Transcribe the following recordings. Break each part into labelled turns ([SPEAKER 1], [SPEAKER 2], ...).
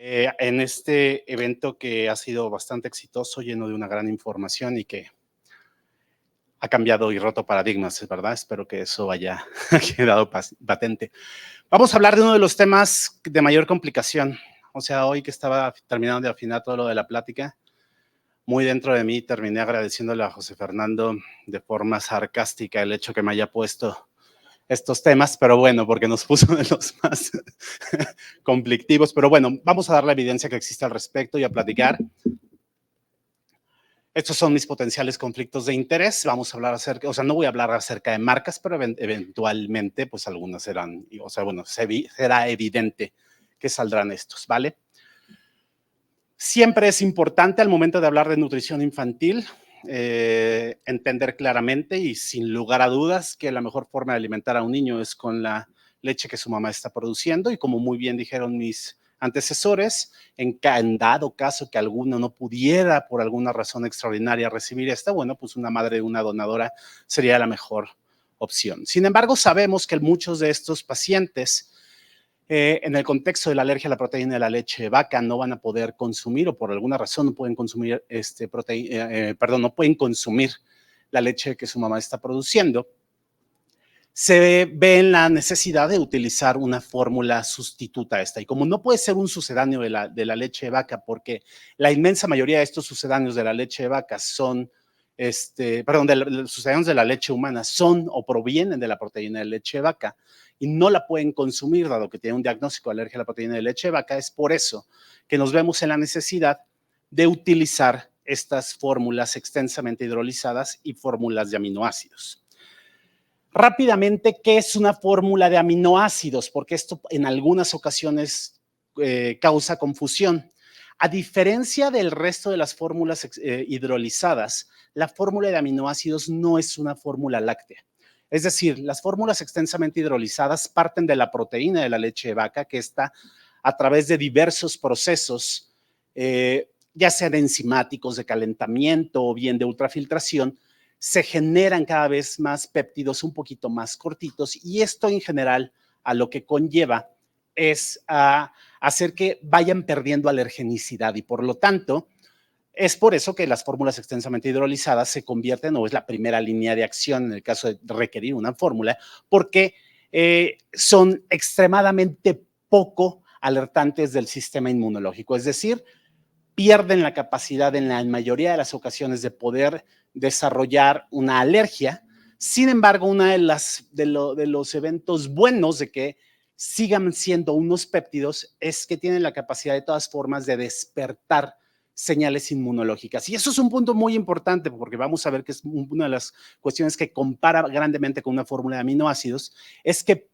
[SPEAKER 1] En este evento que ha sido bastante exitoso, lleno de una gran información y que ha cambiado y roto paradigmas, ¿verdad? Espero que eso haya quedado patente. Vamos a hablar de uno de los temas de mayor complicación. O sea, hoy que estaba terminando de afinar todo lo de la plática, muy dentro de mí terminé agradeciéndole a José Fernando de forma sarcástica el hecho que me haya puesto estos temas, pero bueno, porque nos puso de los más conflictivos, pero bueno, vamos a dar la evidencia que existe al respecto y a platicar. Estos son mis potenciales conflictos de interés. Vamos a hablar acerca, o sea, no voy a hablar acerca de marcas, pero eventualmente, pues algunas serán, o sea, bueno, será evidente que saldrán estos, ¿vale? Siempre es importante al momento de hablar de nutrición infantil entender claramente y sin lugar a dudas que la mejor forma de alimentar a un niño es con la leche que su mamá está produciendo y como muy bien dijeron mis antecesores, en dado caso que alguno no pudiera por alguna razón extraordinaria recibir esta, bueno, pues una madre de una donadora sería la mejor opción. Sin embargo, sabemos que muchos de estos pacientes en el contexto de la alergia a la proteína de la leche de vaca no van a poder consumir o por alguna razón no pueden consumir no pueden consumir la leche que su mamá está produciendo, se ve en la necesidad de utilizar una fórmula sustituta a esta. Y como no puede ser un sucedáneo de la leche de vaca, porque la inmensa mayoría de estos sucedáneos de la leche de vaca son, de los sucedáneos de la leche humana son o provienen de la proteína de leche de vaca y no la pueden consumir, dado que tienen un diagnóstico de alergia a la proteína de leche de vaca, es por eso que nos vemos en la necesidad de utilizar estas fórmulas extensamente hidrolizadas y fórmulas de aminoácidos. Rápidamente, ¿qué es una fórmula de aminoácidos? Porque esto en algunas ocasiones causa confusión. A diferencia del resto de las fórmulas hidrolizadas, la fórmula de aminoácidos no es una fórmula láctea. Es decir, las fórmulas extensamente hidrolizadas parten de la proteína de la leche de vaca, que está a través de diversos procesos, ya sean enzimáticos, de calentamiento o bien de ultrafiltración, se generan cada vez más péptidos un poquito más cortitos y esto en general a lo que conlleva es a hacer que vayan perdiendo alergenicidad y por lo tanto es por eso que las fórmulas extensamente hidrolizadas se convierten o es la primera línea de acción en el caso de requerir una fórmula porque son extremadamente poco alertantes del sistema inmunológico, es decir, pierden la capacidad en la mayoría de las ocasiones de poder desarrollar una alergia. Sin embargo, uno de los eventos buenos de que sigan siendo unos péptidos es que tienen la capacidad de todas formas de despertar señales inmunológicas. Y eso es un punto muy importante porque vamos a ver que es una de las cuestiones que compara grandemente con una fórmula de aminoácidos, es que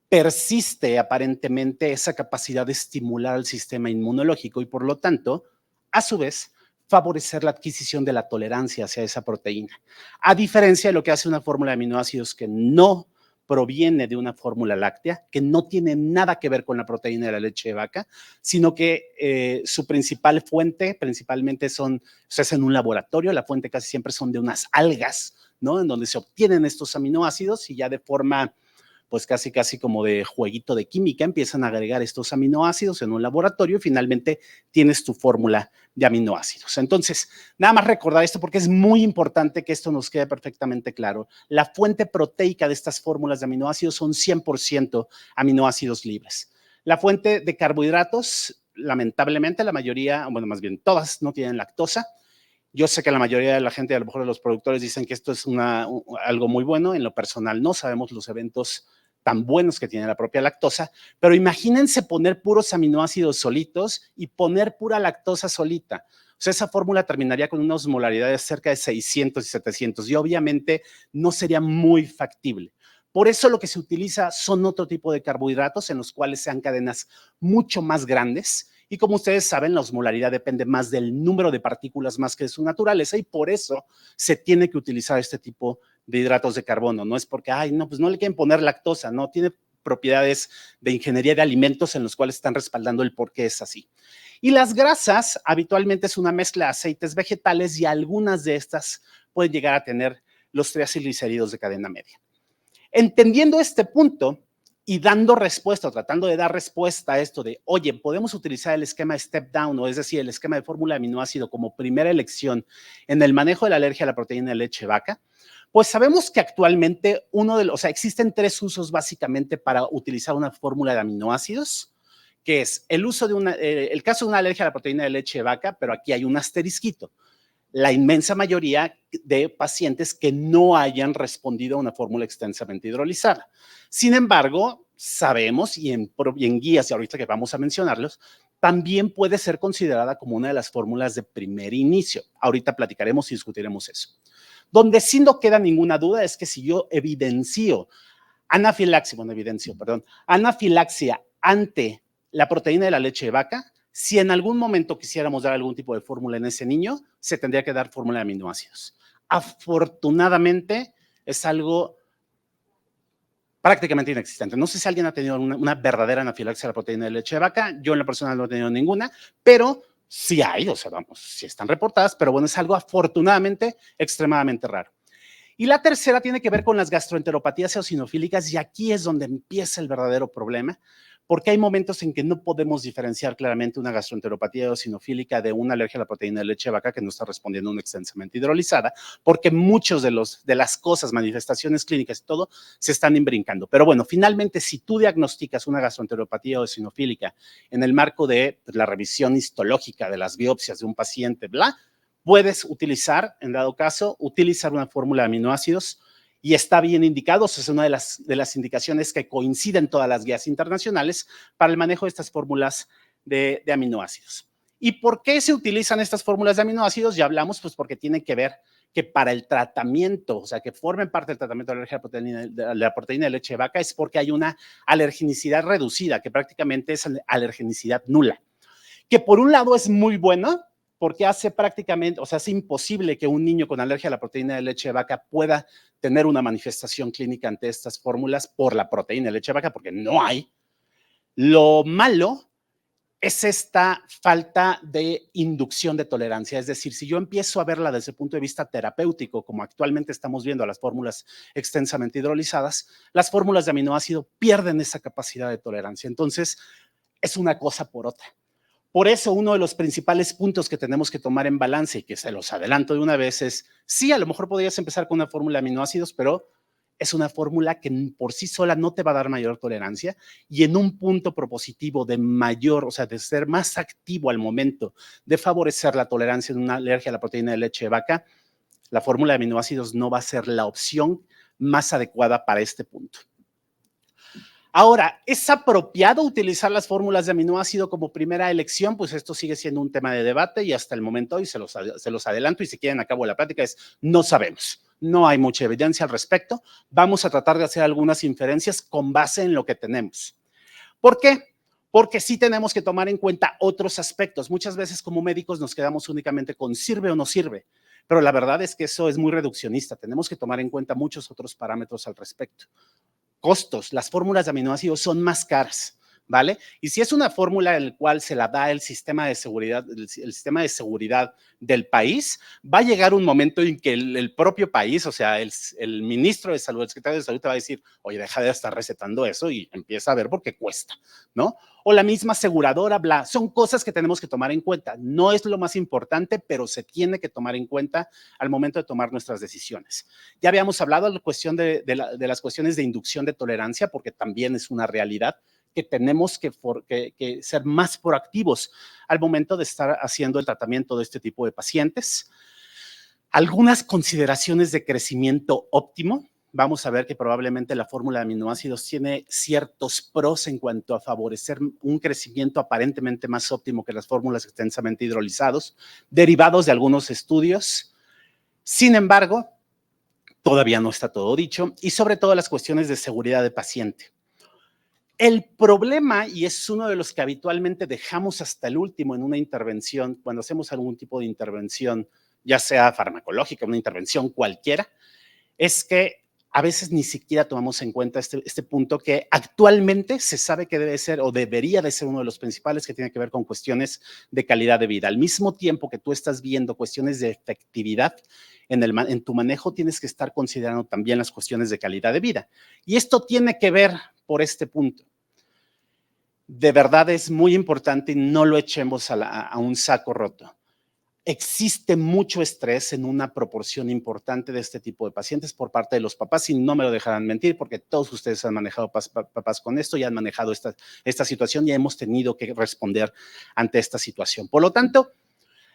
[SPEAKER 1] persiste aparentemente esa capacidad de estimular al sistema inmunológico y por lo tanto, a su vez, favorecer la adquisición de la tolerancia hacia esa proteína. A diferencia de lo que hace una fórmula de aminoácidos que no proviene de una fórmula láctea, que no tiene nada que ver con la proteína de la leche de vaca, sino que su principal fuente principalmente se hace en un laboratorio, la fuente casi siempre son de unas algas, ¿no? En donde se obtienen estos aminoácidos y ya de forma pues casi como de jueguito de química, empiezan a agregar estos aminoácidos en un laboratorio y finalmente tienes tu fórmula de aminoácidos. Entonces, nada más recordar esto porque es muy importante que esto nos quede perfectamente claro. La fuente proteica de estas fórmulas de aminoácidos son 100% aminoácidos libres. La fuente de carbohidratos, lamentablemente, la mayoría, bueno, más bien todas, no tienen lactosa. Yo sé que la mayoría de la gente, a lo mejor de los productores, dicen que esto es algo muy bueno. En lo personal, no sabemos los eventos tan buenos que tiene la propia lactosa, pero imagínense poner puros aminoácidos solitos y poner pura lactosa solita. O sea, esa fórmula terminaría con unas osmolaridades cerca de 600 y 700 y obviamente no sería muy factible. Por eso lo que se utiliza son otro tipo de carbohidratos en los cuales sean cadenas mucho más grandes y como ustedes saben, la osmolaridad depende más del número de partículas más que de su naturaleza y por eso se tiene que utilizar este tipo de hidratos de carbono. No es porque, ay, no, pues no le quieren poner lactosa, no, tiene propiedades de ingeniería de alimentos en los cuales están respaldando el por qué es así. Y las grasas habitualmente es una mezcla de aceites vegetales y algunas de estas pueden llegar a tener los triacilglicéridos de cadena media. Entendiendo este punto y dando respuesta, o tratando de dar respuesta a esto de, oye, podemos utilizar el esquema step down, o es decir, el esquema de fórmula de aminoácido como primera elección en el manejo de la alergia a la proteína de leche de vaca. Pues sabemos que actualmente existen 3 usos básicamente para utilizar una fórmula de aminoácidos, que es el uso de el caso de una alergia a la proteína de leche de vaca, pero aquí hay un asterisquito. La inmensa mayoría de pacientes que no hayan respondido a una fórmula extensamente hidrolizada. Sin embargo, sabemos, y en guías, y ahorita que vamos a mencionarlos, también puede ser considerada como una de las fórmulas de primer inicio. Ahorita platicaremos y discutiremos eso. Donde sí no queda ninguna duda es que si yo evidencio anafilaxia ante la proteína de la leche de vaca, si en algún momento quisiéramos dar algún tipo de fórmula en ese niño, se tendría que dar fórmula de aminoácidos. Afortunadamente, es algo prácticamente inexistente. No sé si alguien ha tenido una verdadera anafilaxia a la proteína de leche de vaca. Yo en lo personal no he tenido ninguna, pero sí hay, o sea, vamos, sí están reportadas, pero bueno, es algo afortunadamente extremadamente raro. Y la tercera tiene que ver con las gastroenteropatías eosinofílicas, y aquí es donde empieza el verdadero problema, porque hay momentos en que no podemos diferenciar claramente una gastroenteropatía eosinofílica de una alergia a la proteína de leche de vaca que no está respondiendo a una extensamente hidrolizada, porque muchos de las cosas, manifestaciones clínicas y todo, se están imbrincando. Pero bueno, finalmente, si tú diagnosticas una gastroenteropatía eosinofílica en el marco de la revisión histológica de las biopsias de un paciente, puedes utilizar, en dado caso, utilizar una fórmula de aminoácidos, y está bien indicado. Es una de las indicaciones que coinciden todas las guías internacionales para el manejo de estas fórmulas de aminoácidos. ¿Y por qué se utilizan estas fórmulas de aminoácidos? Ya hablamos, pues porque tienen que ver que para el tratamiento, o sea, que formen parte del tratamiento de la alergia de la proteína de leche de vaca, es porque hay una alergenicidad reducida, que prácticamente es alergenicidad nula, que por un lado es muy buena, porque hace imposible que un niño con alergia a la proteína de leche de vaca pueda tener una manifestación clínica ante estas fórmulas por la proteína de leche de vaca, porque no hay. Lo malo es esta falta de inducción de tolerancia. Es decir, si yo empiezo a verla desde el punto de vista terapéutico, como actualmente estamos viendo a las fórmulas extensamente hidrolizadas, las fórmulas de aminoácido pierden esa capacidad de tolerancia. Entonces, es una cosa por otra. Por eso, uno de los principales puntos que tenemos que tomar en balance, y que se los adelanto de una vez, es, sí, a lo mejor podrías empezar con una fórmula de aminoácidos, pero es una fórmula que por sí sola no te va a dar mayor tolerancia, y en un punto propositivo de mayor, o sea, de ser más activo al momento de favorecer la tolerancia de una alergia a la proteína de leche de vaca, la fórmula de aminoácidos no va a ser la opción más adecuada para este punto. Ahora, ¿es apropiado utilizar las fórmulas de aminoácido como primera elección? Pues esto sigue siendo un tema de debate, y hasta el momento hoy se los adelanto, y si quieren acabo la plática, no sabemos. No hay mucha evidencia al respecto. Vamos a tratar de hacer algunas inferencias con base en lo que tenemos. ¿Por qué? Porque sí tenemos que tomar en cuenta otros aspectos. Muchas veces como médicos nos quedamos únicamente con sirve o no sirve, pero la verdad es que eso es muy reduccionista. Tenemos que tomar en cuenta muchos otros parámetros al respecto. Costos, las fórmulas de aminoácidos son más caras, ¿vale? Y si es una fórmula en la cual se la da el sistema de seguridad, el sistema de seguridad del país, va a llegar un momento en que el propio país, o sea, el ministro de salud, el secretario de salud te va a decir, oye, deja de estar recetando eso y empieza a ver por qué cuesta, ¿no? O la misma aseguradora, son cosas que tenemos que tomar en cuenta. No es lo más importante, pero se tiene que tomar en cuenta al momento de tomar nuestras decisiones. Ya habíamos hablado de la cuestión de las cuestiones de inducción de tolerancia, porque también es una realidad que tenemos que ser más proactivos al momento de estar haciendo el tratamiento de este tipo de pacientes. Algunas consideraciones de crecimiento óptimo. Vamos a ver que probablemente la fórmula de aminoácidos tiene ciertos pros en cuanto a favorecer un crecimiento aparentemente más óptimo que las fórmulas extensamente hidrolizados, derivados de algunos estudios. Sin embargo, todavía no está todo dicho, y sobre todo las cuestiones de seguridad de paciente. El problema, y es uno de los que habitualmente dejamos hasta el último en una intervención, cuando hacemos algún tipo de intervención, ya sea farmacológica, una intervención cualquiera, es que a veces ni siquiera tomamos en cuenta este punto que actualmente se sabe que debe ser o debería de ser uno de los principales, que tiene que ver con cuestiones de calidad de vida. Al mismo tiempo que tú estás viendo cuestiones de efectividad en tu manejo, tienes que estar considerando también las cuestiones de calidad de vida. Y esto tiene que ver por este punto. De verdad es muy importante y no lo echemos a un saco roto. Existe mucho estrés en una proporción importante de este tipo de pacientes por parte de los papás y no me lo dejarán mentir porque todos ustedes han manejado papás con esto y han manejado esta situación y hemos tenido que responder ante esta situación. Por lo tanto,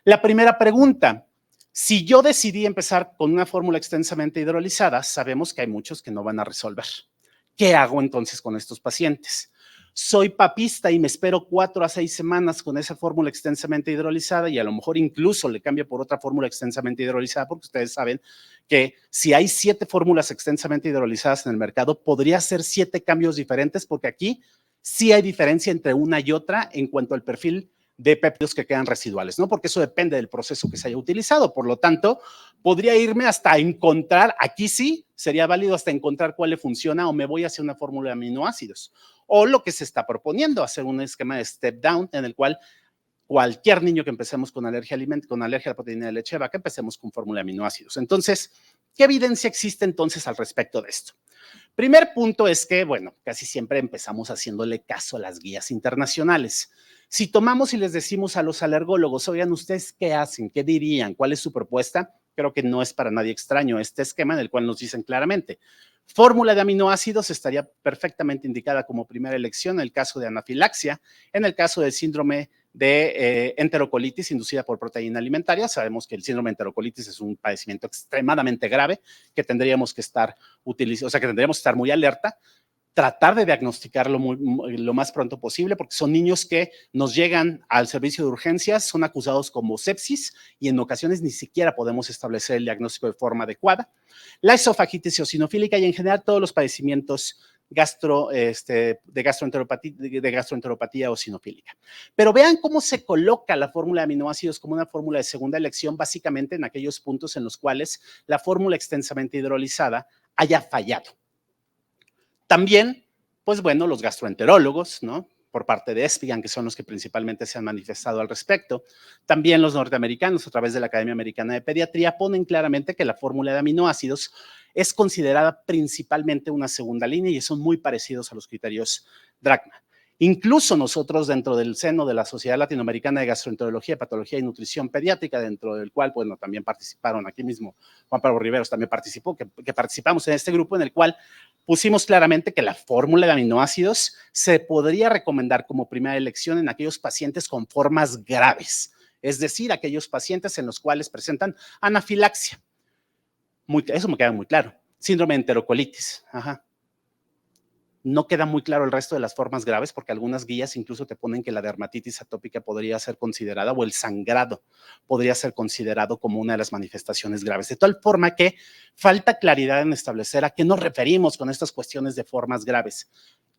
[SPEAKER 1] la primera pregunta, si yo decidí empezar con una fórmula extensamente hidrolizada, sabemos que hay muchos que no van a resolver. ¿Qué hago entonces con estos pacientes? Soy papista y me espero 4 a 6 semanas con esa fórmula extensamente hidrolizada y a lo mejor incluso le cambio por otra fórmula extensamente hidrolizada porque ustedes saben que si hay 7 fórmulas extensamente hidrolizadas en el mercado, podría ser 7 cambios diferentes porque aquí sí hay diferencia entre una y otra en cuanto al perfil de péptidos que quedan residuales, ¿no? Porque eso depende del proceso que se haya utilizado. Por lo tanto, podría irme hasta encontrar, aquí sí, sería válido hasta encontrar cuál le funciona o me voy hacia una fórmula de aminoácidos. O lo que se está proponiendo, hacer un esquema de step down en el cual cualquier niño que empecemos con alergia a la proteína de leche de vaca, empecemos con fórmula de aminoácidos. Entonces, ¿qué evidencia existe entonces al respecto de esto? Primer punto es que, bueno, casi siempre empezamos haciéndole caso a las guías internacionales. Si tomamos y les decimos a los alergólogos, oigan, ¿ustedes qué hacen? ¿Qué dirían? ¿Cuál es su propuesta? Creo que no es para nadie extraño este esquema en el cual nos dicen claramente, fórmula de aminoácidos estaría perfectamente indicada como primera elección en el caso de anafilaxia, en el caso del síndrome de enterocolitis inducida por proteína alimentaria. Sabemos que el síndrome de enterocolitis es un padecimiento extremadamente grave que tendríamos que estar utilizando, o sea, que tendríamos que estar muy alerta, tratar de diagnosticarlo lo más pronto posible, porque son niños que nos llegan al servicio de urgencias, son acusados como sepsis y en ocasiones ni siquiera podemos establecer el diagnóstico de forma adecuada. La esofagitis eosinofílica y en general todos los padecimientos de gastroenteropatía eosinofílica. Pero vean cómo se coloca la fórmula de aminoácidos como una fórmula de segunda elección, básicamente en aquellos puntos en los cuales la fórmula extensamente hidrolizada haya fallado. También, pues bueno, los gastroenterólogos, ¿no? Por parte de Espigan, que son los que principalmente se han manifestado al respecto. También los norteamericanos, a través de la Academia Americana de Pediatría, ponen claramente que la fórmula de aminoácidos es considerada principalmente una segunda línea y son muy parecidos a los criterios Drachma. Incluso nosotros dentro del seno de la Sociedad Latinoamericana de Gastroenterología, Patología y Nutrición Pediátrica, dentro del cual, bueno, también participaron aquí mismo, Juan Pablo Riveros también participó, que participamos en este grupo en el cual pusimos claramente que la fórmula de aminoácidos se podría recomendar como primera elección en aquellos pacientes con formas graves, es decir, aquellos pacientes en los cuales presentan anafilaxia. Eso me queda muy claro. Síndrome de enterocolitis. Ajá. No queda muy claro el resto de las formas graves porque algunas guías incluso te ponen que la dermatitis atópica podría ser considerada o el sangrado podría ser considerado como una de las manifestaciones graves. De tal forma que falta claridad en establecer a qué nos referimos con estas cuestiones de formas graves.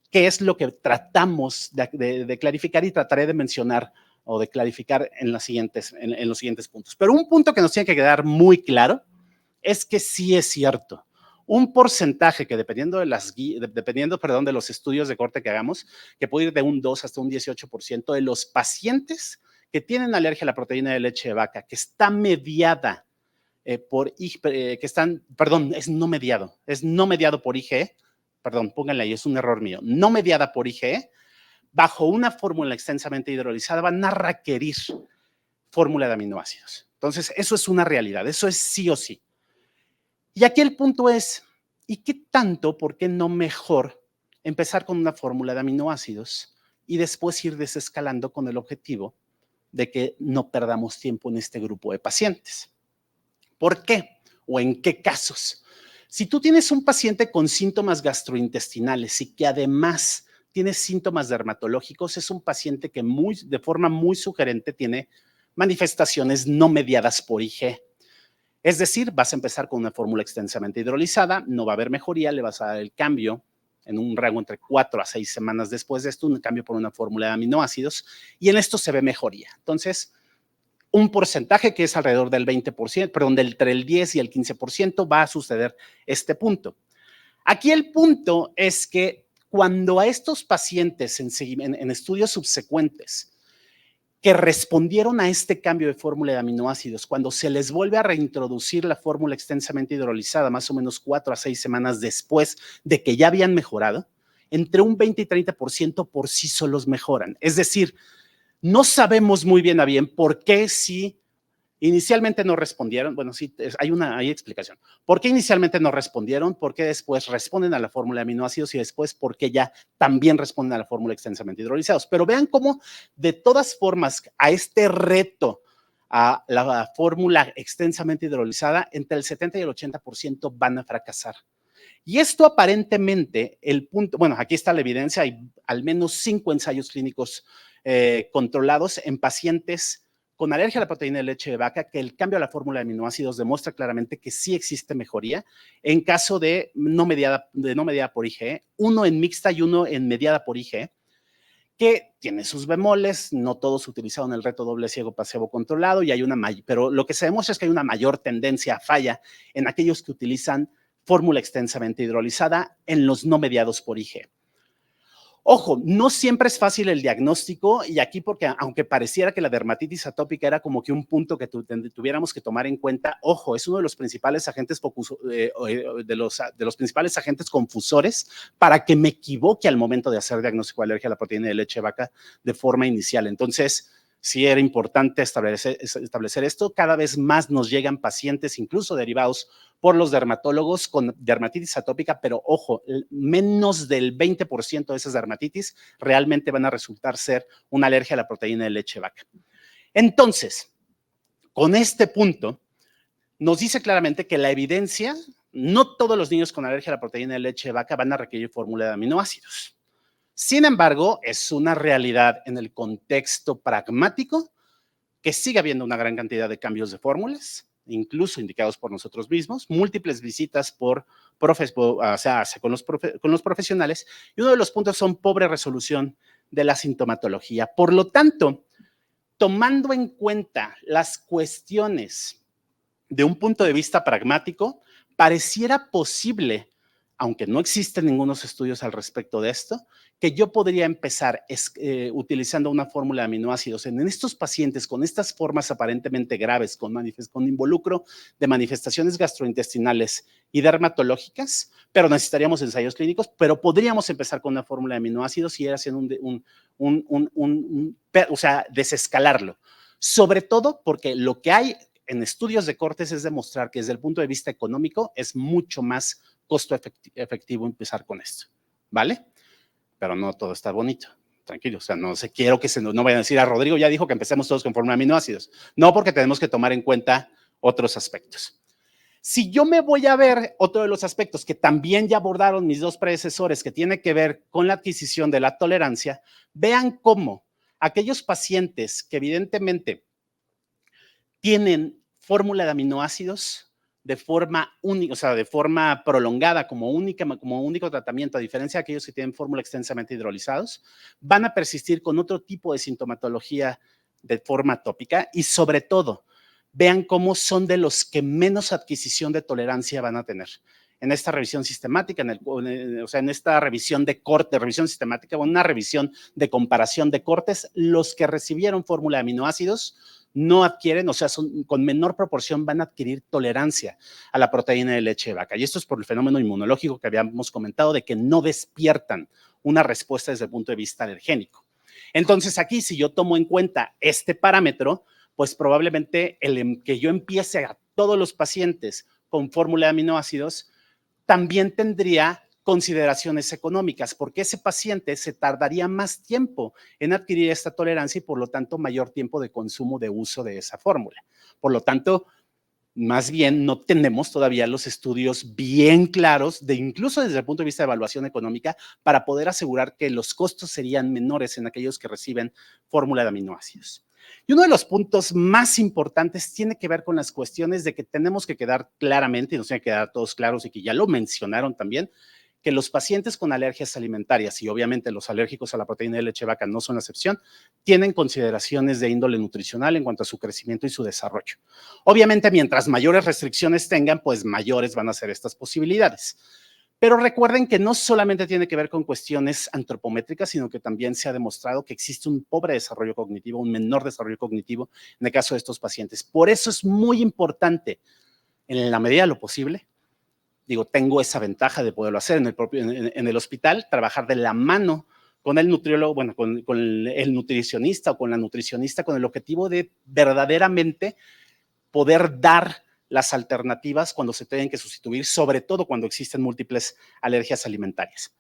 [SPEAKER 1] ¿Qué es lo que tratamos de clarificar y trataré de mencionar o de clarificar en los siguientes puntos? Pero un punto que nos tiene que quedar muy claro es que sí es cierto. Un porcentaje que dependiendo de los estudios de corte que hagamos, que puede ir de un 2 hasta un 18% de los pacientes que tienen alergia a la proteína de leche de vaca, que está mediada es no mediado por IgE, perdón, pónganle ahí, es un error mío, no mediada por IgE, bajo una fórmula extensamente hidrolizada van a requerir fórmula de aminoácidos. Entonces, eso es una realidad, eso es sí o sí. Y aquí el punto es, ¿y qué tanto, por qué no mejor empezar con una fórmula de aminoácidos y después ir desescalando con el objetivo de que no perdamos tiempo en este grupo de pacientes? ¿Por qué? ¿O en qué casos? Si tú tienes un paciente con síntomas gastrointestinales y que además tiene síntomas dermatológicos, es un paciente que de forma muy sugerente tiene manifestaciones no mediadas por IgE. Es decir, vas a empezar con una fórmula extensamente hidrolizada, no va a haber mejoría, le vas a dar el cambio en un rango entre 4 a 6 semanas después de esto, un cambio por una fórmula de aminoácidos, y en esto se ve mejoría. Entonces, un porcentaje que es alrededor del 20%, perdón, entre el 10 y el 15% va a suceder este punto. Aquí el punto es que cuando a estos pacientes en estudios subsecuentes que respondieron a este cambio de fórmula de aminoácidos, cuando se les vuelve a reintroducir la fórmula extensamente hidrolizada, más o menos 4 a 6 semanas después de que ya habían mejorado, entre un 20 y 30% por sí solos mejoran. Es decir, no sabemos muy bien a bien por qué si inicialmente no respondieron. Bueno, sí, hay explicación. ¿Por qué inicialmente no respondieron? ¿Por qué después responden a la fórmula de aminoácidos? Y después, ¿por qué ya también responden a la fórmula extensamente hidrolizados? Pero vean cómo, de todas formas, a este reto, a la fórmula extensamente hidrolizada, entre el 70 y el 80% van a fracasar. Y esto aparentemente, el punto, bueno, aquí está la evidencia, hay al menos 5 ensayos clínicos controlados en pacientes con alergia a la proteína de leche de vaca, que el cambio a la fórmula de aminoácidos demuestra claramente que sí existe mejoría en caso de no mediada por IgE, uno en mixta y uno en mediada por IgE, que tiene sus bemoles, no todos utilizaron el reto doble ciego placebo controlado, y hay pero lo que se demuestra es que hay una mayor tendencia a falla en aquellos que utilizan fórmula extensamente hidrolizada en los no mediados por IgE. Ojo, no siempre es fácil el diagnóstico, y aquí porque aunque pareciera que la dermatitis atópica era como que un punto que tuviéramos que tomar en cuenta, ojo, es uno de los principales agentes de los principales agentes confusores para que me equivoque al momento de hacer diagnóstico de alergia a la proteína de leche de vaca de forma inicial. Entonces, sí era importante establecer esto. Cada vez más nos llegan pacientes, incluso derivados por los dermatólogos, con dermatitis atópica, pero ojo, menos del 20% de esas dermatitis realmente van a resultar ser una alergia a la proteína de leche vaca. Entonces, con este punto, nos dice claramente que la evidencia, no todos los niños con alergia a la proteína de leche vaca van a requerir fórmula de aminoácidos. Sin embargo, es una realidad en el contexto pragmático que sigue habiendo una gran cantidad de cambios de fórmulas, incluso indicados por nosotros mismos, múltiples visitas con los profesionales, y uno de los puntos son pobre resolución de la sintomatología. Por lo tanto, tomando en cuenta las cuestiones de un punto de vista pragmático, pareciera posible, aunque no existen ningunos estudios al respecto de esto, que yo podría empezar utilizando una fórmula de aminoácidos en estos pacientes con estas formas aparentemente graves, con involucro de manifestaciones gastrointestinales y dermatológicas, pero necesitaríamos ensayos clínicos, pero podríamos empezar con una fórmula de aminoácidos y ir haciendo o sea, desescalarlo. Sobre todo porque lo que hay en estudios de cortes es demostrar que desde el punto de vista económico es mucho más costo efectivo empezar con esto, ¿vale? Pero no todo está bonito, tranquilo, o sea, no quiero que no vayan a decir, Rodrigo ya dijo que empecemos todos con fórmula de aminoácidos. No, porque tenemos que tomar en cuenta otros aspectos. Si yo me voy a ver otro de los aspectos que también ya abordaron mis dos predecesores, que tiene que ver con la adquisición de la tolerancia, vean cómo aquellos pacientes que evidentemente tienen fórmula de aminoácidos de forma única, o sea, de forma prolongada como único tratamiento, a diferencia de aquellos que tienen fórmula extensamente hidrolizados, van a persistir con otro tipo de sintomatología de forma tópica, y sobre todo, vean cómo son de los que menos adquisición de tolerancia van a tener. En esta revisión sistemática, o sea, en esta revisión de corte, revisión sistemática, o una revisión de comparación de cortes, los que recibieron fórmula de aminoácidos no adquieren, o sea, con menor proporción van a adquirir tolerancia a la proteína de leche de vaca. Y esto es por el fenómeno inmunológico que habíamos comentado, de que no despiertan una respuesta desde el punto de vista alergénico. Entonces, aquí, si yo tomo en cuenta este parámetro, pues probablemente que yo empiece a todos los pacientes con fórmula de aminoácidos también tendría consideraciones económicas, porque ese paciente se tardaría más tiempo en adquirir esta tolerancia y por lo tanto mayor tiempo de consumo de uso de esa fórmula. Por lo tanto, más bien no tenemos todavía los estudios bien claros, incluso desde el punto de vista de evaluación económica, para poder asegurar que los costos serían menores en aquellos que reciben fórmula de aminoácidos. Y uno de los puntos más importantes tiene que ver con las cuestiones de que tenemos que quedar claramente, y nos tiene que quedar todos claros, y que ya lo mencionaron también, que los pacientes con alergias alimentarias, y obviamente los alérgicos a la proteína de leche vaca no son la excepción, tienen consideraciones de índole nutricional en cuanto a su crecimiento y su desarrollo. Obviamente, mientras mayores restricciones tengan, pues mayores van a ser estas posibilidades. Pero recuerden que no solamente tiene que ver con cuestiones antropométricas, sino que también se ha demostrado que existe un pobre desarrollo cognitivo, un menor desarrollo cognitivo en el caso de estos pacientes. Por eso es muy importante, en la medida de lo posible, digo, tengo esa ventaja de poderlo hacer en el hospital, trabajar de la mano con el nutriólogo, bueno, con el nutricionista o con la nutricionista, con el objetivo de verdaderamente poder dar las alternativas cuando se tienen que sustituir, sobre todo cuando existen múltiples alergias alimentarias.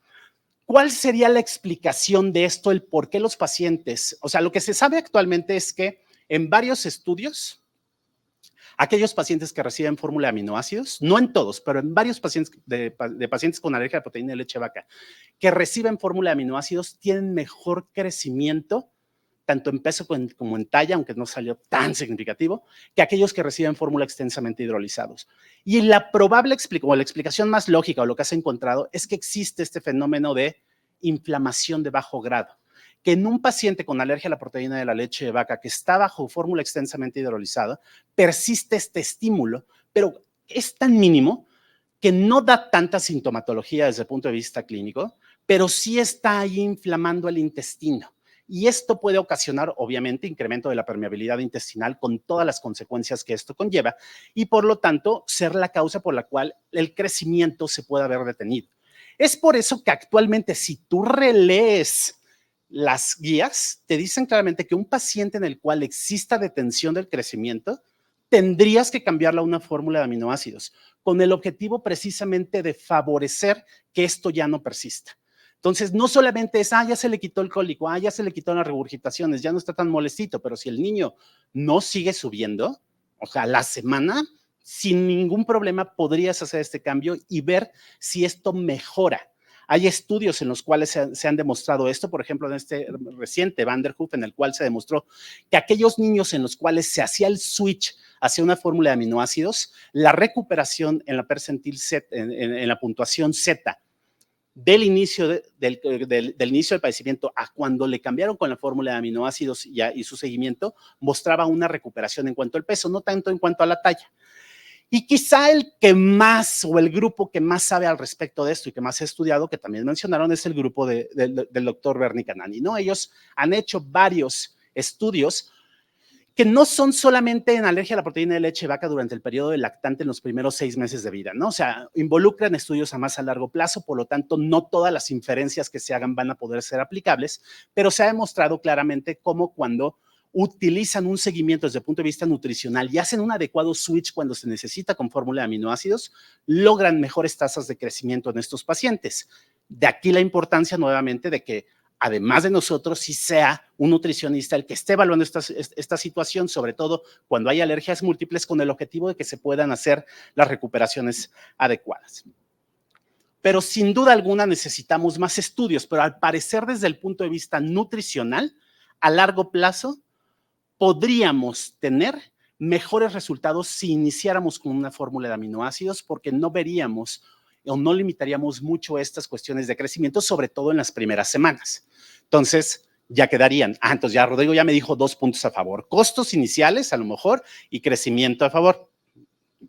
[SPEAKER 1] ¿Cuál sería la explicación de esto, el por qué los pacientes? O sea, lo que se sabe actualmente es que en varios estudios, aquellos pacientes que reciben fórmula de aminoácidos, no en todos, pero en varios pacientes de pacientes con alergia a la proteína de leche de vaca, que reciben fórmula de aminoácidos, tienen mejor crecimiento, tanto en peso como en talla, aunque no salió tan significativo, que aquellos que reciben fórmula extensamente hidrolizados. Y la probable explicación, o la explicación más lógica, o lo que has encontrado, es que existe este fenómeno de inflamación de bajo grado, que en un paciente con alergia a la proteína de la leche de vaca que está bajo fórmula extensamente hidrolizada, persiste este estímulo, pero es tan mínimo que no da tanta sintomatología desde el punto de vista clínico, pero sí está ahí inflamando el intestino. Y esto puede ocasionar, obviamente, incremento de la permeabilidad intestinal con todas las consecuencias que esto conlleva y, por lo tanto, ser la causa por la cual el crecimiento se puede haber detenido. Es por eso que actualmente, si tú relees las guías, te dicen claramente que un paciente en el cual exista detención del crecimiento, tendrías que cambiarla a una fórmula de aminoácidos, con el objetivo precisamente de favorecer que esto ya no persista. Entonces, no solamente es, ya se le quitó el cólico, ya se le quitó las regurgitaciones, ya no está tan molestito, pero si el niño no sigue subiendo, o sea, la semana, sin ningún problema podrías hacer este cambio y ver si esto mejora. Hay estudios en los cuales se han demostrado esto, por ejemplo, en este reciente Van der Hoof, en el cual se demostró que aquellos niños en los cuales se hacía el switch hacia una fórmula de aminoácidos, la recuperación en la percentil Z, en la puntuación Z, del inicio del inicio del padecimiento a cuando le cambiaron con la fórmula de aminoácidos y su seguimiento, mostraba una recuperación en cuanto al peso, no tanto en cuanto a la talla. Y quizá el que más, o el grupo que más sabe al respecto de esto y que más he estudiado, que también mencionaron, es el grupo del doctor Bernie Canani, ¿no? Ellos han hecho varios estudios que no son solamente en alergia a la proteína de leche de vaca durante el periodo del lactante en los primeros 6 meses de vida, ¿no? O sea, involucran estudios a más a largo plazo, por lo tanto, no todas las inferencias que se hagan van a poder ser aplicables, pero se ha demostrado claramente cómo cuando utilizan un seguimiento desde el punto de vista nutricional y hacen un adecuado switch cuando se necesita con fórmula de aminoácidos, logran mejores tasas de crecimiento en estos pacientes. De aquí la importancia nuevamente de que, además de nosotros, sí sea un nutricionista el que esté evaluando esta situación, sobre todo cuando hay alergias múltiples, con el objetivo de que se puedan hacer las recuperaciones adecuadas. Pero sin duda alguna necesitamos más estudios, pero al parecer desde el punto de vista nutricional, a largo plazo, podríamos tener mejores resultados si iniciáramos con una fórmula de aminoácidos, porque no veríamos o no limitaríamos mucho estas cuestiones de crecimiento, sobre todo en las primeras semanas. Entonces, ya quedarían. Entonces ya Rodrigo ya me dijo 2 puntos a favor. Costos iniciales, a lo mejor, y crecimiento a favor.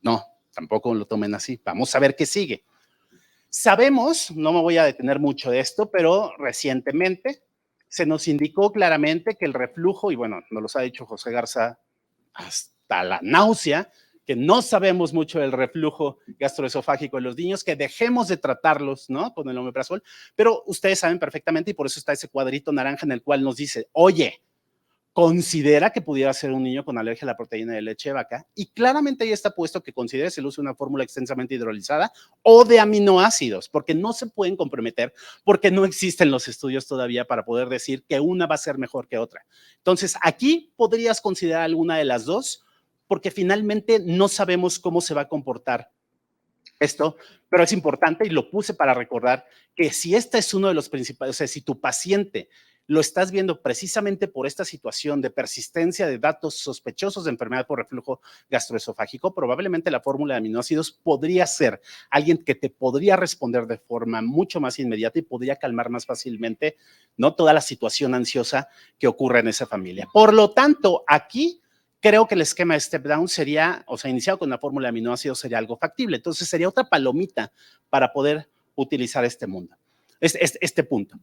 [SPEAKER 1] No, tampoco lo tomen así. Vamos a ver qué sigue. Sabemos, no me voy a detener mucho de esto, pero recientemente se nos indicó claramente que el reflujo, y bueno, nos los ha dicho José Garza hasta la náusea, que no sabemos mucho del reflujo gastroesofágico en los niños, que dejemos de tratarlos, ¿no? Con el omeprazol, pero ustedes saben perfectamente y por eso está ese cuadrito naranja en el cual nos dice, oye, considera que pudiera ser un niño con alergia a la proteína de leche de vaca y claramente ahí está puesto que consideres el uso de una fórmula extensamente hidrolizada o de aminoácidos, porque no se pueden comprometer, porque no existen los estudios todavía para poder decir que una va a ser mejor que otra. Entonces, aquí podrías considerar alguna de las dos, porque finalmente no sabemos cómo se va a comportar esto, pero es importante y lo puse para recordar que si este es uno de los principales, o sea, si tu paciente lo estás viendo precisamente por esta situación de persistencia de datos sospechosos de enfermedad por reflujo gastroesofágico, probablemente la fórmula de aminoácidos podría ser alguien que te podría responder de forma mucho más inmediata y podría calmar más fácilmente, ¿no? Toda la situación ansiosa que ocurre en esa familia. Por lo tanto, aquí creo que el esquema de step down sería, o sea, iniciado con la fórmula de aminoácidos sería algo factible. Entonces sería otra palomita para poder utilizar este punto.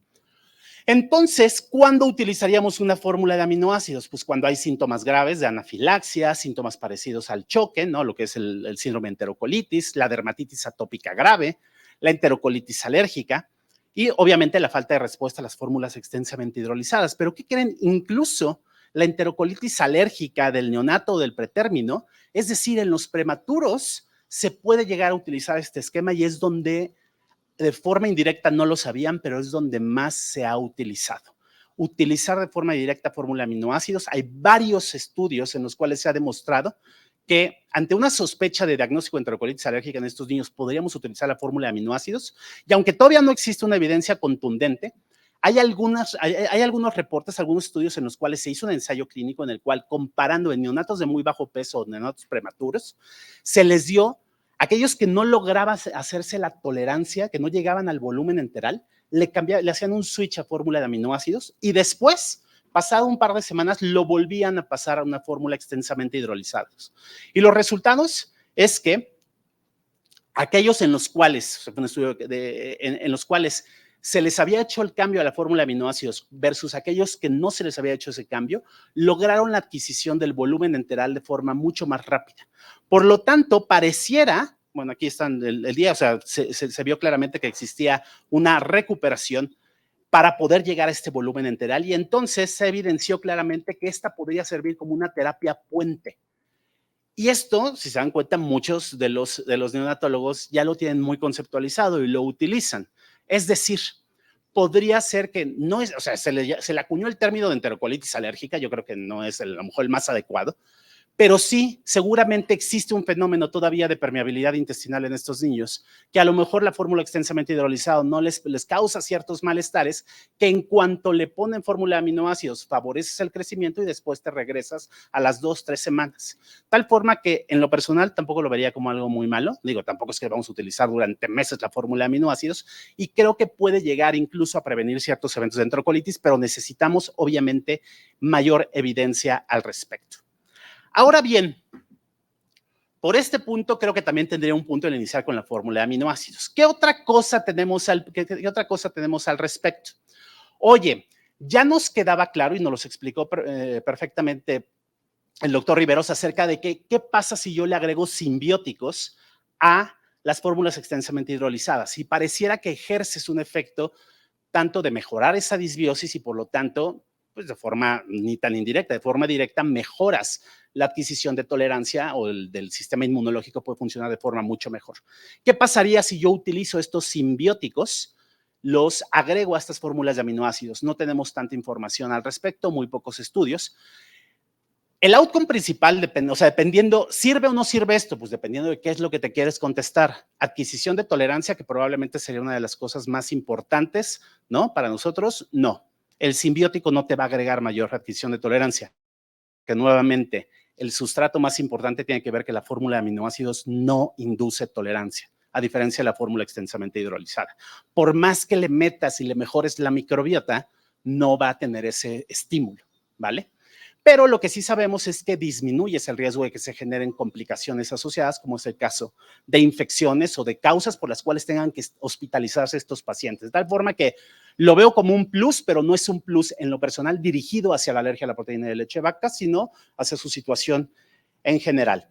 [SPEAKER 1] Entonces, ¿cuándo utilizaríamos una fórmula de aminoácidos? Pues cuando hay síntomas graves de anafilaxia, síntomas parecidos al choque, ¿no? Lo que es el síndrome de enterocolitis, la dermatitis atópica grave, la enterocolitis alérgica y obviamente la falta de respuesta a las fórmulas extensamente hidrolizadas. Pero ¿qué creen? Incluso la enterocolitis alérgica del neonato o del pretérmino, es decir, en los prematuros se puede llegar a utilizar este esquema y es donde de forma indirecta no lo sabían, pero es donde más se ha utilizado. Utilizar de forma directa fórmula de aminoácidos. Hay varios estudios en los cuales se ha demostrado que ante una sospecha de diagnóstico de enterocolitis alérgica en estos niños podríamos utilizar la fórmula de aminoácidos y aunque todavía no existe una evidencia contundente, hay algunos reportes, algunos estudios en los cuales se hizo un ensayo clínico en el cual comparando en neonatos de muy bajo peso o neonatos prematuros, se les dio aquellos que no lograban hacerse la tolerancia, que no llegaban al volumen enteral, le hacían un switch a fórmula de aminoácidos y después, pasado un par de semanas, lo volvían a pasar a una fórmula extensamente hidrolizados. Y los resultados es que aquellos en los cuales, en los cuales se les había hecho el cambio a la fórmula de aminoácidos versus aquellos que no se les había hecho ese cambio, lograron la adquisición del volumen enteral de forma mucho más rápida. Por lo tanto, pareciera, bueno, aquí están el día, o sea, se vio claramente que existía una recuperación para poder llegar a este volumen enteral y entonces se evidenció claramente que esta podría servir como una terapia puente. Y esto, si se dan cuenta, muchos de los neonatólogos ya lo tienen muy conceptualizado y lo utilizan. Es decir, podría ser que no es, o sea, se le acuñó el término de enterocolitis alérgica, yo creo que no es a lo mejor el más adecuado, pero sí, seguramente existe un fenómeno todavía de permeabilidad intestinal en estos niños, que a lo mejor la fórmula extensamente hidrolizada no les causa ciertos malestares, que en cuanto le ponen fórmula de aminoácidos, favoreces el crecimiento y después te regresas a las 2-3 semanas. Tal forma que en lo personal tampoco lo vería como algo muy malo, digo, tampoco es que vamos a utilizar durante meses la fórmula de aminoácidos y creo que puede llegar incluso a prevenir ciertos eventos de enterocolitis, pero necesitamos obviamente mayor evidencia al respecto. Ahora bien, por este punto creo que también tendría un punto el iniciar con la fórmula de aminoácidos. ¿Qué otra cosa tenemos al respecto? Oye, ya nos quedaba claro y nos lo explicó perfectamente el doctor Riveros acerca de qué pasa si yo le agrego simbióticos a las fórmulas extensamente hidrolizadas y pareciera que ejerces un efecto tanto de mejorar esa disbiosis y por lo tanto, pues de forma ni tan indirecta, de forma directa mejoras la adquisición de tolerancia o del sistema inmunológico puede funcionar de forma mucho mejor. ¿Qué pasaría si yo utilizo estos simbióticos? Los agrego a estas fórmulas de aminoácidos. No tenemos tanta información al respecto, muy pocos estudios. El outcome principal, o sea, dependiendo, ¿sirve o no sirve esto? Pues dependiendo de qué es lo que te quieres contestar. Adquisición de tolerancia, que probablemente sería una de las cosas más importantes, ¿no? Para nosotros, no. El simbiótico no te va a agregar mayor adquisición de tolerancia. Que nuevamente, el sustrato más importante tiene que ver que la fórmula de aminoácidos no induce tolerancia, a diferencia de la fórmula extensamente hidrolizada. Por más que le metas y le mejores la microbiota, no va a tener ese estímulo, ¿vale? Pero lo que sí sabemos es que disminuyes el riesgo de que se generen complicaciones asociadas, como es el caso de infecciones o de causas por las cuales tengan que hospitalizarse estos pacientes. De tal forma que lo veo como un plus, pero no es un plus en lo personal dirigido hacia la alergia a la proteína de leche de vaca, sino hacia su situación en general.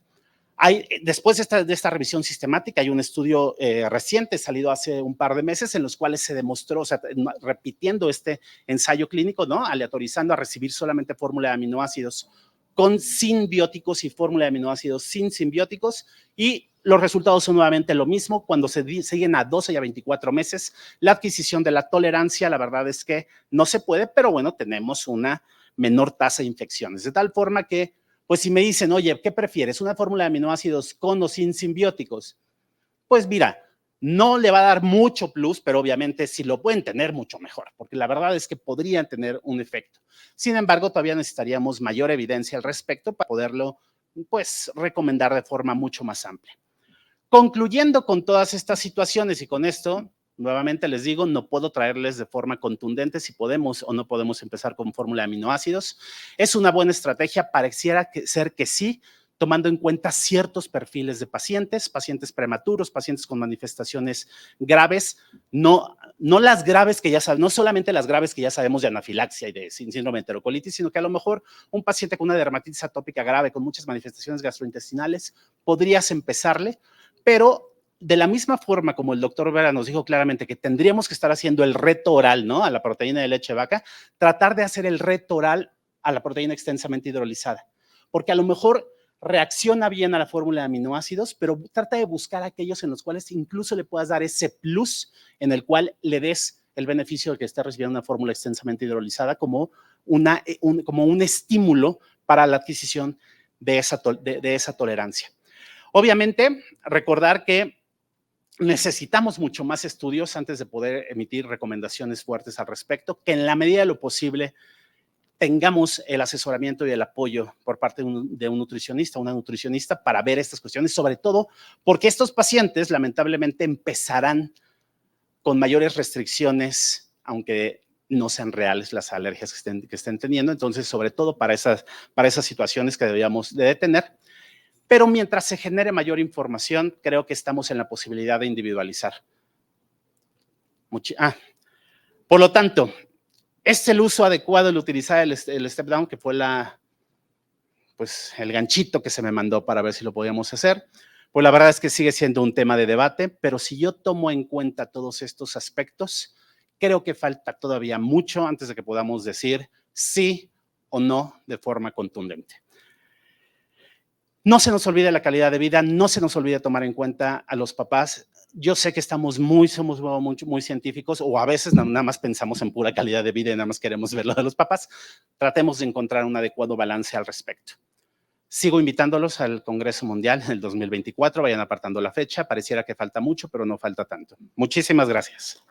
[SPEAKER 1] Después de esta revisión sistemática, hay un estudio reciente salido hace un par de meses en los cuales se demostró, o sea, repitiendo este ensayo clínico, ¿no? Aleatorizando a recibir solamente fórmula de aminoácidos con simbióticos y fórmula de aminoácidos sin simbióticos y los resultados son nuevamente lo mismo. Cuando se siguen a 12 y a 24 meses, la adquisición de la tolerancia, la verdad es que no se puede, pero bueno, tenemos una menor tasa de infecciones. De tal forma que pues si me dicen, oye, ¿qué prefieres? ¿Una fórmula de aminoácidos con o sin simbióticos? Pues mira, no le va a dar mucho plus, pero obviamente si lo pueden tener, mucho mejor, porque la verdad es que podrían tener un efecto. Sin embargo, todavía necesitaríamos mayor evidencia al respecto para poderlo, pues, recomendar de forma mucho más amplia. Concluyendo con todas estas situaciones y con esto, nuevamente les digo, no puedo traerles de forma contundente si podemos o no podemos empezar con fórmula de aminoácidos. Es una buena estrategia, pareciera ser que sí, tomando en cuenta ciertos perfiles de pacientes, pacientes prematuros, pacientes con manifestaciones graves, no las graves que ya sabemos, no solamente las graves que ya sabemos de anafilaxia y de síndrome de enterocolitis, sino que a lo mejor un paciente con una dermatitis atópica grave, con muchas manifestaciones gastrointestinales, podrías empezarle, pero de la misma forma como el doctor Vera nos dijo claramente que tendríamos que estar haciendo el reto oral, ¿no?, a la proteína de leche de vaca, tratar de hacer el reto oral a la proteína extensamente hidrolizada, porque a lo mejor reacciona bien a la fórmula de aminoácidos, pero trata de buscar aquellos en los cuales incluso le puedas dar ese plus en el cual le des el beneficio de que esté recibiendo una fórmula extensamente hidrolizada como un estímulo para la adquisición de esa tolerancia. Obviamente, recordar que necesitamos mucho más estudios antes de poder emitir recomendaciones fuertes al respecto, que en la medida de lo posible tengamos el asesoramiento y el apoyo por parte de un nutricionista, una nutricionista, para ver estas cuestiones, sobre todo porque estos pacientes lamentablemente empezarán con mayores restricciones, aunque no sean reales las alergias que estén teniendo. Entonces, sobre todo para esas situaciones que debíamos de detener. Pero mientras se genere mayor información, creo que estamos en la posibilidad de individualizar. Por lo tanto, es el uso adecuado el utilizar el step down, que fue el ganchito que se me mandó para ver si lo podíamos hacer. Pues la verdad es que sigue siendo un tema de debate, pero si yo tomo en cuenta todos estos aspectos, creo que falta todavía mucho antes de que podamos decir sí o no de forma contundente. No se nos olvide la calidad de vida, no se nos olvide tomar en cuenta a los papás. Yo sé que somos muy científicos, o a veces nada más pensamos en pura calidad de vida y nada más queremos ver lo de los papás. Tratemos de encontrar un adecuado balance al respecto. Sigo invitándolos al Congreso Mundial en el 2024, vayan apartando la fecha. Pareciera que falta mucho, pero no falta tanto. Muchísimas gracias.